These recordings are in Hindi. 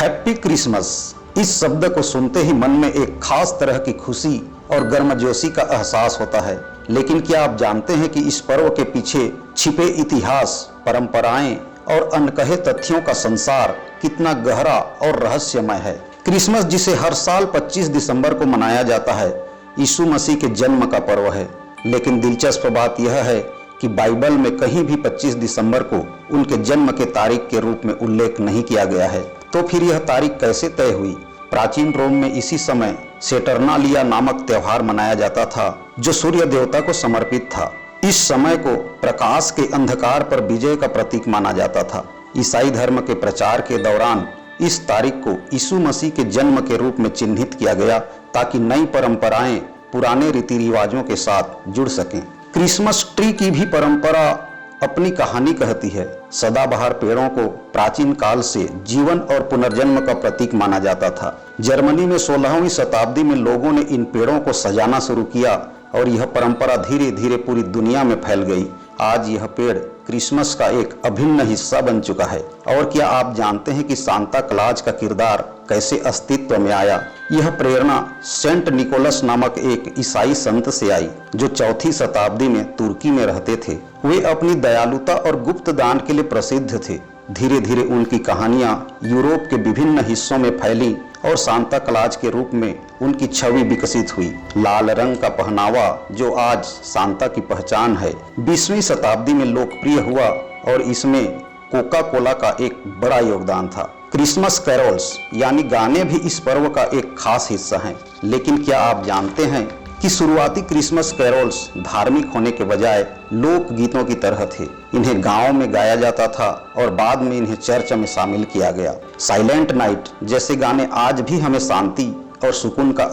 हैप्पी क्रिसमस, इस शब्द को सुनते ही मन में एक खास तरह की खुशी और गर्मजोशी का एहसास होता है। लेकिन क्या आप जानते हैं कि इस पर्व के पीछे छिपे इतिहास, परंपराएं और अनकहे तथ्यों का संसार कितना गहरा और रहस्यमय है। क्रिसमस, जिसे हर साल 25 दिसंबर को मनाया जाता है, यीशु मसीह के जन्म का पर्व है। लेकिन दिलचस्प बात यह है कि बाइबल में कहीं भी 25 दिसंबर को उनके जन्म के तारीख के रूप में उल्लेख नहीं किया गया है। तो फिर यह तारीख कैसे तय हुई? प्राचीन रोम में इसी समय सेटर्नालिया नामक त्योहार मनाया जाता था, जो सूर्य देवता को समर्पित था। इस समय को प्रकाश के अंधकार पर विजय का प्रतीक माना जाता था। ईसाई धर्म के प्रचार के दौरान इस तारीख को यीशु मसीह के जन्म के रूप में चिन्हित किया गया, ताकि नई परंपराएं पुराने रीति रिवाजों के साथ जुड़ सकें। क्रिसमस ट्री की भी परंपरा अपनी कहानी कहती है। सदाबहार पेड़ों को प्राचीन काल से जीवन और पुनर्जन्म का प्रतीक माना जाता था। जर्मनी में 16वीं शताब्दी में लोगों ने इन पेड़ों को सजाना शुरू किया और यह परंपरा धीरे धीरे पूरी दुनिया में फैल गई। आज यह पेड़ क्रिसमस का एक अभिन्न हिस्सा बन चुका है। और क्या आप जानते हैं कि सांता क्लॉज का किरदार कैसे अस्तित्व में आया? यह प्रेरणा सेंट निकोलस नामक एक ईसाई संत से आई, जो 4वीं शताब्दी में तुर्की में रहते थे। वे अपनी दयालुता और गुप्त दान के लिए प्रसिद्ध थे। धीरे धीरे उनकी कहानियां यूरोप के विभिन्न हिस्सों में फैली और सांता क्लॉज के रूप में उनकी छवि विकसित हुई। लाल रंग का पहनावा, जो आज सांता की पहचान है, 20वीं शताब्दी में लोकप्रिय हुआ और इसमें कोका कोला का एक बड़ा योगदान था। क्रिसमस कैरोल्स यानी गाने भी इस पर्व का एक खास हिस्सा हैं। लेकिन क्या आप जानते हैं कि शुरुआती क्रिसमस कैरोल्स धार्मिक होने के बजाय लोक गीतों की तरह थे। इन्हें गांव में गाया जाता था और बाद में इन्हें चर्च में शामिल किया गया। साइलेंट नाइट जैसे गाने आज भी हमें शांति और सुकून का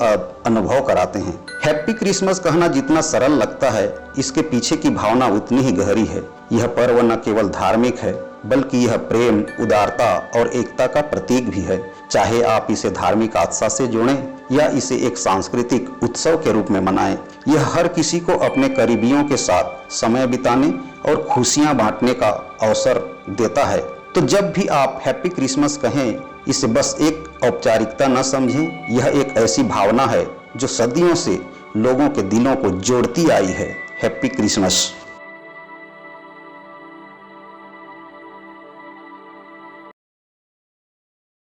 अनुभव कराते हैं। हैप्पी क्रिसमस कहना जितना सरल लगता है, इसके पीछे की भावना उतनी ही गहरी है। यह पर्व न केवल धार्मिक है, बल्कि यह प्रेम, उदारता और एकता का प्रतीक भी है। चाहे आप इसे धार्मिक आस्था से जोड़ें या इसे एक सांस्कृतिक उत्सव के रूप में मनाएं, यह हर किसी को अपने करीबियों के साथ समय बिताने और खुशियां बांटने का अवसर देता है। तो जब भी आप हैप्पी क्रिसमस कहें, इसे बस एक औपचारिकता न समझें। यह एक ऐसी भावना है जो सदियों से लोगों के दिलों को जोड़ती आई है। Happy Christmas.